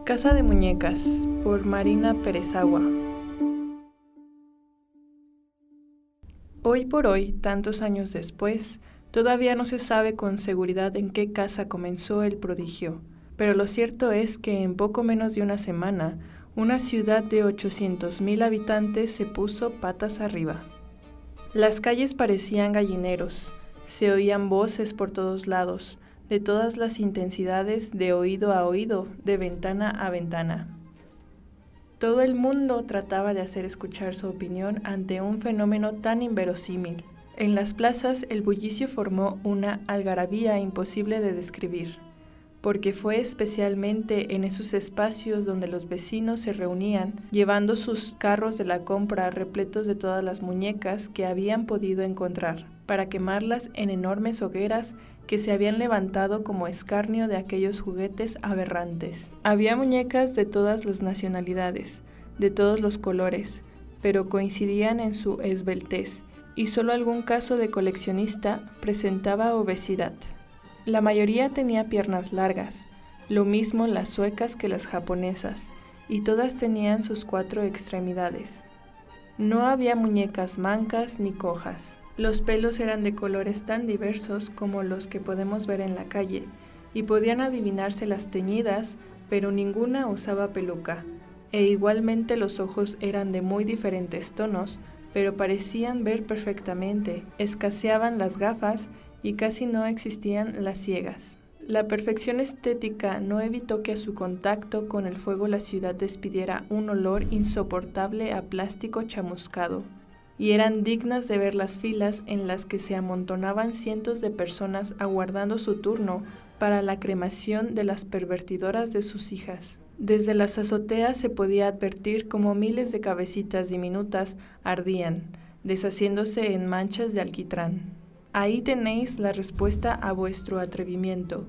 Casa de Muñecas, por Marina Pérez-Agua. Hoy por hoy, tantos años después, todavía no se sabe con seguridad en qué casa comenzó el prodigio, pero lo cierto es que en poco menos de una semana, una ciudad de 800,000 habitantes se puso patas arriba. Las calles parecían gallineros, se oían voces por todos lados, de todas las intensidades, de oído a oído, de ventana a ventana. Todo el mundo trataba de hacer escuchar su opinión ante un fenómeno tan inverosímil. En las plazas el bullicio formó una algarabía imposible de describir, porque fue especialmente en esos espacios donde los vecinos se reunían, llevando sus carros de la compra repletos de todas las muñecas que habían podido encontrar, para quemarlas en enormes hogueras que se habían levantado como escarnio de aquellos juguetes aberrantes. Había muñecas de todas las nacionalidades, de todos los colores, pero coincidían en su esbeltez, y solo algún caso de coleccionista presentaba obesidad. La mayoría tenía piernas largas, lo mismo las suecas que las japonesas, y todas tenían sus 4 extremidades. No había muñecas mancas ni cojas. Los pelos eran de colores tan diversos como los que podemos ver en la calle, y podían adivinarse las teñidas, pero ninguna usaba peluca, e igualmente los ojos eran de muy diferentes tonos, pero parecían ver perfectamente, escaseaban las gafas y casi no existían las ciegas. La perfección estética no evitó que a su contacto con el fuego la ciudad despidiera un olor insoportable a plástico chamuscado, y eran dignas de ver las filas en las que se amontonaban cientos de personas aguardando su turno para la cremación de las pervertidoras de sus hijas. Desde las azoteas se podía advertir cómo miles de cabecitas diminutas ardían, deshaciéndose en manchas de alquitrán. «Ahí tenéis la respuesta a vuestro atrevimiento»,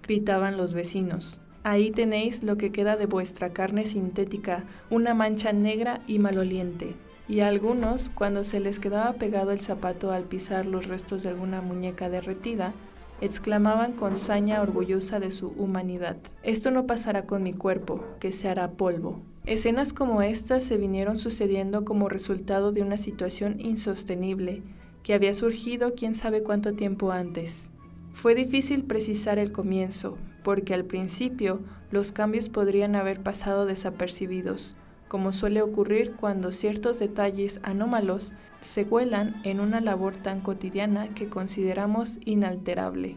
gritaban los vecinos. «Ahí tenéis lo que queda de vuestra carne sintética, una mancha negra y maloliente». Y a algunos, cuando se les quedaba pegado el zapato al pisar los restos de alguna muñeca derretida, exclamaban con saña orgullosa de su humanidad: «Esto no pasará con mi cuerpo, que se hará polvo». Escenas como estas se vinieron sucediendo como resultado de una situación insostenible, que había surgido quién sabe cuánto tiempo antes. Fue difícil precisar el comienzo, porque al principio los cambios podrían haber pasado desapercibidos, como suele ocurrir cuando ciertos detalles anómalos se cuelan en una labor tan cotidiana que consideramos inalterable.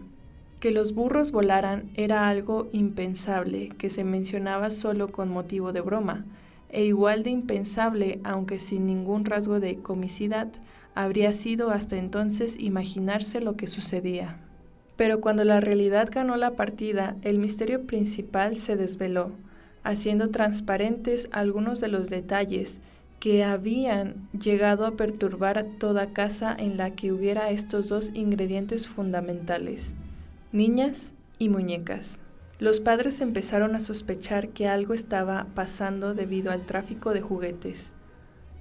Que los burros volaran era algo impensable, que se mencionaba solo con motivo de broma, e igual de impensable, aunque sin ningún rasgo de comicidad, habría sido hasta entonces imaginarse lo que sucedía. Pero cuando la realidad ganó la partida, el misterio principal se desveló, haciendo transparentes algunos de los detalles que habían llegado a perturbar toda casa en la que hubiera estos 2 ingredientes fundamentales: niñas y muñecas. Los padres empezaron a sospechar que algo estaba pasando debido al tráfico de juguetes.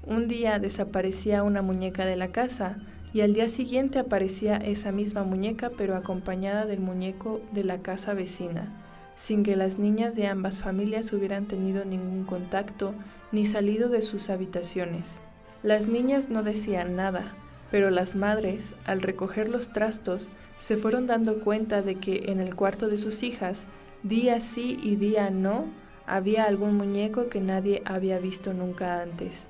Un día desaparecía una muñeca de la casa y al día siguiente aparecía esa misma muñeca, pero acompañada del muñeco de la casa vecina, sin que las niñas de ambas familias hubieran tenido ningún contacto ni salido de sus habitaciones. Las niñas no decían nada, pero las madres, al recoger los trastos, se fueron dando cuenta de que en el cuarto de sus hijas, día sí y día no, había algún muñeco que nadie había visto nunca antes,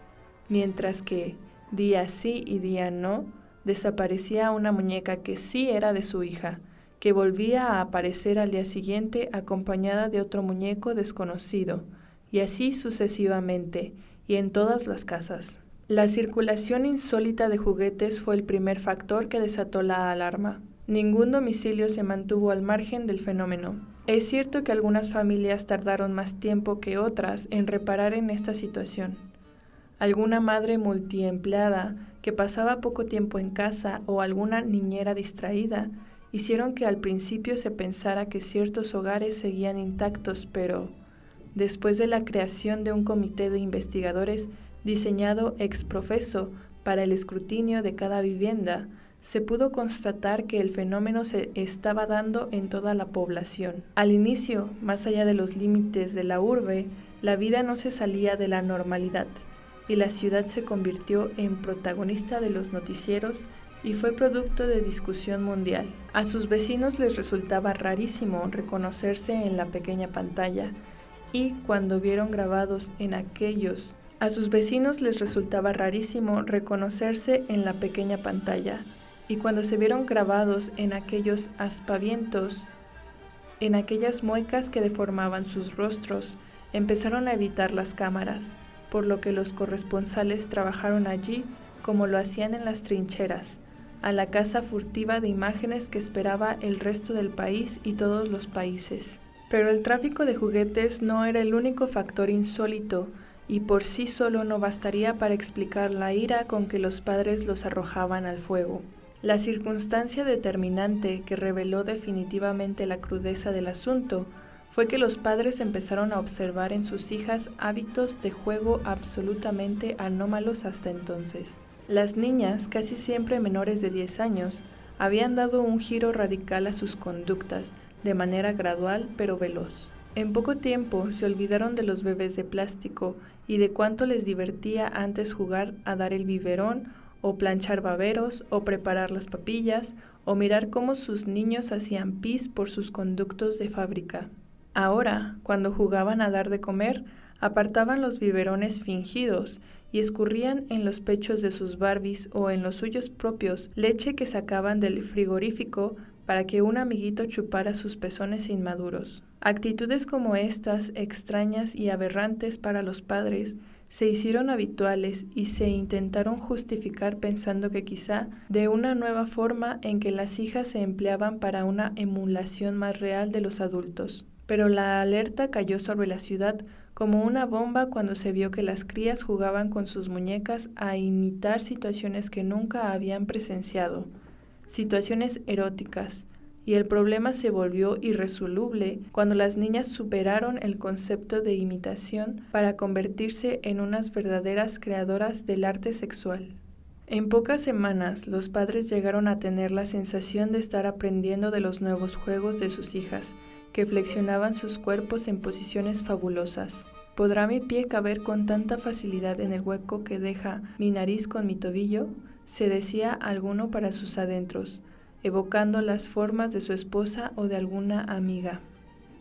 mientras que, día sí y día no, desaparecía una muñeca que sí era de su hija, que volvía a aparecer al día siguiente acompañada de otro muñeco desconocido, y así sucesivamente, y en todas las casas. La circulación insólita de juguetes fue el primer factor que desató la alarma. Ningún domicilio se mantuvo al margen del fenómeno. Es cierto que algunas familias tardaron más tiempo que otras en reparar en esta situación. Alguna madre multiempleada que pasaba poco tiempo en casa o alguna niñera distraída hicieron que al principio se pensara que ciertos hogares seguían intactos, pero después de la creación de un comité de investigadores diseñado ex profeso para el escrutinio de cada vivienda, se pudo constatar que el fenómeno se estaba dando en toda la población. Al inicio, más allá de los límites de la urbe, la vida no se salía de la normalidad, y la ciudad se convirtió en protagonista de los noticieros y fue producto de discusión mundial. A sus vecinos les resultaba rarísimo reconocerse en la pequeña pantalla, y cuando vieron grabados en aquellos y cuando se vieron grabados en aquellos aspavientos, en aquellas muecas que deformaban sus rostros, empezaron a evitar las cámaras, por lo que los corresponsales trabajaron allí como lo hacían en las trincheras, a la caza furtiva de imágenes que esperaba el resto del país y todos los países. Pero el tráfico de juguetes no era el único factor insólito, y por sí solo no bastaría para explicar la ira con que los padres los arrojaban al fuego. La circunstancia determinante que reveló definitivamente la crudeza del asunto fue que los padres empezaron a observar en sus hijas hábitos de juego absolutamente anómalos hasta entonces. Las niñas, casi siempre menores de 10 años, habían dado un giro radical a sus conductas, de manera gradual pero veloz. En poco tiempo se olvidaron de los bebés de plástico y de cuánto les divertía antes jugar a dar el biberón, o planchar baberos, o preparar las papillas, o mirar cómo sus niños hacían pis por sus conductos de fábrica. Ahora, cuando jugaban a dar de comer, apartaban los biberones fingidos y escurrían en los pechos de sus Barbies o en los suyos propios leche que sacaban del frigorífico para que un amiguito chupara sus pezones inmaduros. Actitudes como estas, extrañas y aberrantes para los padres, se hicieron habituales y se intentaron justificar pensando que quizá de una nueva forma en que las hijas se empleaban para una emulación más real de los adultos. Pero la alerta cayó sobre la ciudad como una bomba cuando se vio que las crías jugaban con sus muñecas a imitar situaciones que nunca habían presenciado, situaciones eróticas, y el problema se volvió irresoluble cuando las niñas superaron el concepto de imitación para convertirse en unas verdaderas creadoras del arte sexual. En pocas semanas, los padres llegaron a tener la sensación de estar aprendiendo de los nuevos juegos de sus hijas, que flexionaban sus cuerpos en posiciones fabulosas. ¿Podrá mi pie caber con tanta facilidad en el hueco que deja mi nariz con mi tobillo?, se decía alguno para sus adentros, evocando las formas de su esposa o de alguna amiga.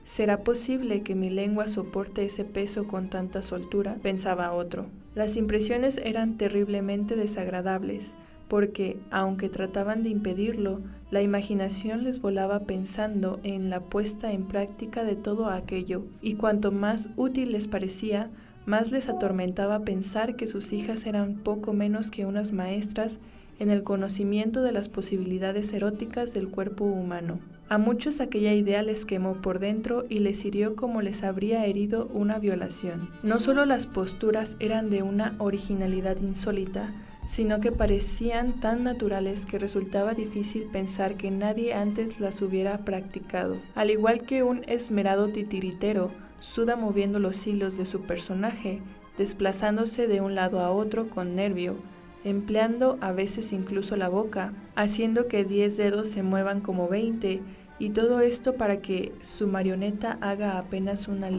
¿Será posible que mi lengua soporte ese peso con tanta soltura?, pensaba otro. Las impresiones eran terriblemente desagradables, porque, aunque trataban de impedirlo, la imaginación les volaba pensando en la puesta en práctica de todo aquello, y cuanto más útil les parecía, más les atormentaba pensar que sus hijas eran poco menos que unas maestras en el conocimiento de las posibilidades eróticas del cuerpo humano. A muchos aquella idea les quemó por dentro y les hirió como les habría herido una violación. No solo las posturas eran de una originalidad insólita, sino que parecían tan naturales que resultaba difícil pensar que nadie antes las hubiera practicado. Al igual que un esmerado titiritero suda moviendo los hilos de su personaje, desplazándose de un lado a otro con nervio, empleando a veces incluso la boca, haciendo que 10 dedos se muevan como 20, y todo esto para que su marioneta haga apenas una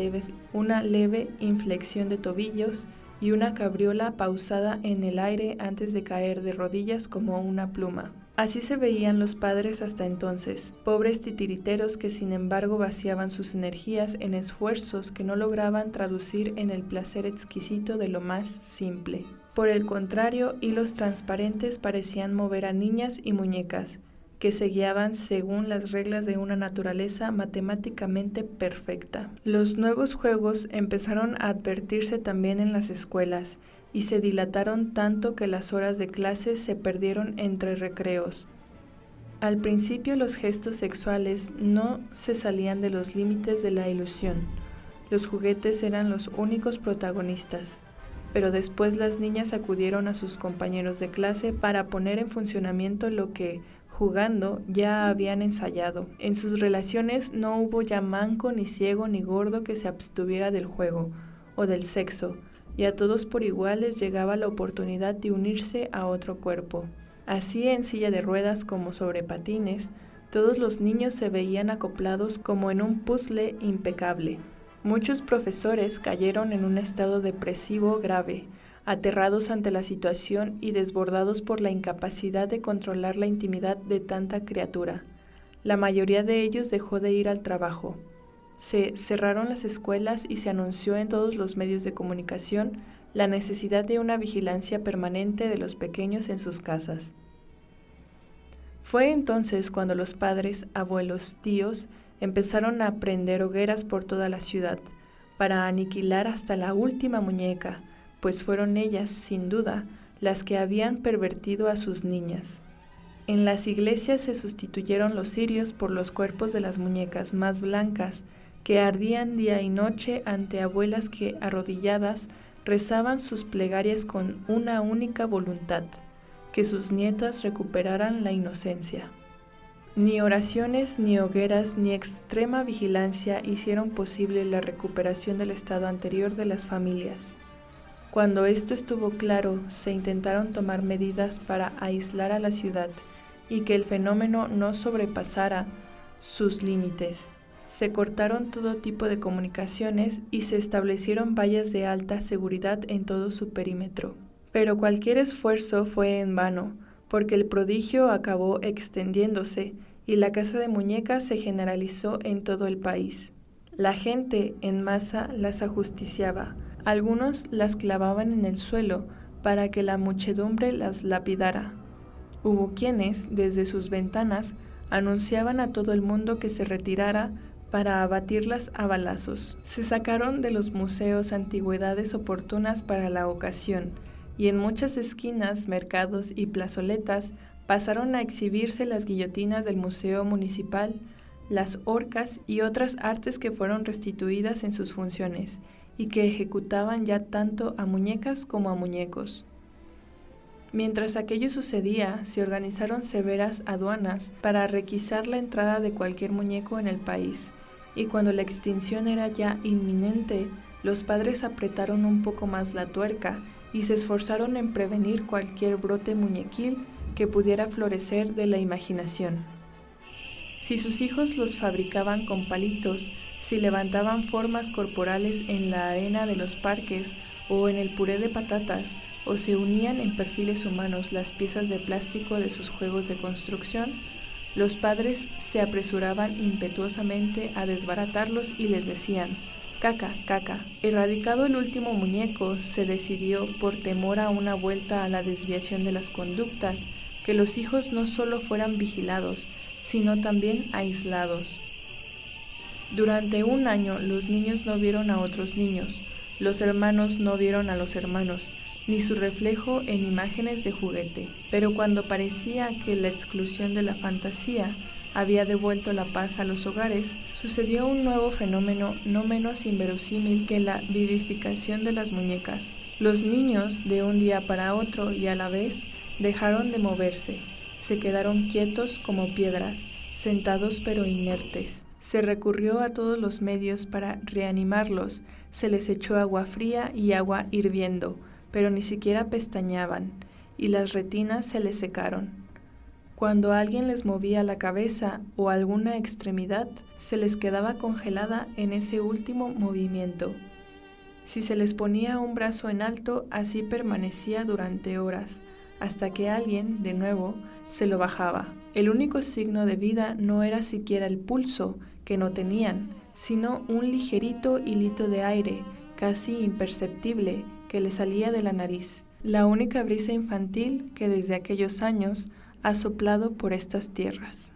leve inflexión de tobillos y una cabriola pausada en el aire antes de caer de rodillas como una pluma. Así se veían los padres hasta entonces, pobres titiriteros que sin embargo vaciaban sus energías en esfuerzos que no lograban traducir en el placer exquisito de lo más simple. Por el contrario, hilos transparentes parecían mover a niñas y muñecas, que se guiaban según las reglas de una naturaleza matemáticamente perfecta. Los nuevos juegos empezaron a advertirse también en las escuelas, y se dilataron tanto que las horas de clase se perdieron entre recreos. Al principio los gestos sexuales no se salían de los límites de la ilusión. Los juguetes eran los únicos protagonistas, pero después las niñas acudieron a sus compañeros de clase para poner en funcionamiento lo que, jugando, ya habían ensayado. En sus relaciones no hubo ya manco, ni ciego, ni gordo que se abstuviera del juego o del sexo, y a todos por igual les llegaba la oportunidad de unirse a otro cuerpo. Así en silla de ruedas como sobre patines, todos los niños se veían acoplados como en un puzzle impecable. Muchos profesores cayeron en un estado depresivo grave, aterrados ante la situación y desbordados por la incapacidad de controlar la intimidad de tanta criatura. La mayoría de ellos dejó de ir al trabajo. Se cerraron las escuelas y se anunció en todos los medios de comunicación la necesidad de una vigilancia permanente de los pequeños en sus casas. Fue entonces cuando los padres, abuelos, tíos empezaron a prender hogueras por toda la ciudad, para aniquilar hasta la última muñeca, pues fueron ellas, sin duda, las que habían pervertido a sus niñas. En las iglesias se sustituyeron los cirios por los cuerpos de las muñecas más blancas, que ardían día y noche ante abuelas que, arrodilladas, rezaban sus plegarias con una única voluntad: que sus nietas recuperaran la inocencia. Ni oraciones, ni hogueras, ni extrema vigilancia hicieron posible la recuperación del estado anterior de las familias. Cuando esto estuvo claro, se intentaron tomar medidas para aislar a la ciudad y que el fenómeno no sobrepasara sus límites. Se cortaron todo tipo de comunicaciones y se establecieron vallas de alta seguridad en todo su perímetro. Pero cualquier esfuerzo fue en vano, porque el prodigio acabó extendiéndose y la caza de muñecas se generalizó en todo el país. La gente en masa las ajusticiaba, algunos las clavaban en el suelo para que la muchedumbre las lapidara. Hubo quienes, desde sus ventanas, anunciaban a todo el mundo que se retirara para abatirlas a balazos. Se sacaron de los museos antigüedades oportunas para la ocasión, y en muchas esquinas, mercados y plazoletas pasaron a exhibirse las guillotinas del Museo Municipal, las horcas y otras artes que fueron restituidas en sus funciones y que ejecutaban ya tanto a muñecas como a muñecos. Mientras aquello sucedía, se organizaron severas aduanas para requisar la entrada de cualquier muñeco en el país, y cuando la extinción era ya inminente, los padres apretaron un poco más la tuerca y se esforzaron en prevenir cualquier brote muñequil que pudiera florecer de la imaginación. Si sus hijos los fabricaban con palitos, si levantaban formas corporales en la arena de los parques o en el puré de patatas, o se unían en perfiles humanos las piezas de plástico de sus juegos de construcción, los padres se apresuraban impetuosamente a desbaratarlos y les decían: «Caca, caca». Erradicado el último muñeco, se decidió, por temor a una vuelta a la desviación de las conductas, que los hijos no solo fueran vigilados, sino también aislados. Durante un año los niños no vieron a otros niños, los hermanos no vieron a los hermanos, ni su reflejo en imágenes de juguete. Pero cuando parecía que la exclusión de la fantasía había devuelto la paz a los hogares, sucedió un nuevo fenómeno no menos inverosímil que la vivificación de las muñecas. Los niños, de un día para otro y a la vez, dejaron de moverse, se quedaron quietos como piedras, sentados pero inertes. Se recurrió a todos los medios para reanimarlos, se les echó agua fría y agua hirviendo, pero ni siquiera pestañeaban, y las retinas se les secaron. Cuando alguien les movía la cabeza o alguna extremidad, se les quedaba congelada en ese último movimiento. Si se les ponía un brazo en alto, así permanecía durante horas, hasta que alguien, de nuevo, se lo bajaba. El único signo de vida no era siquiera el pulso, que no tenían, sino un ligerito hilito de aire, casi imperceptible, que le salía de la nariz. La única brisa infantil que desde aquellos años ha soplado por estas tierras.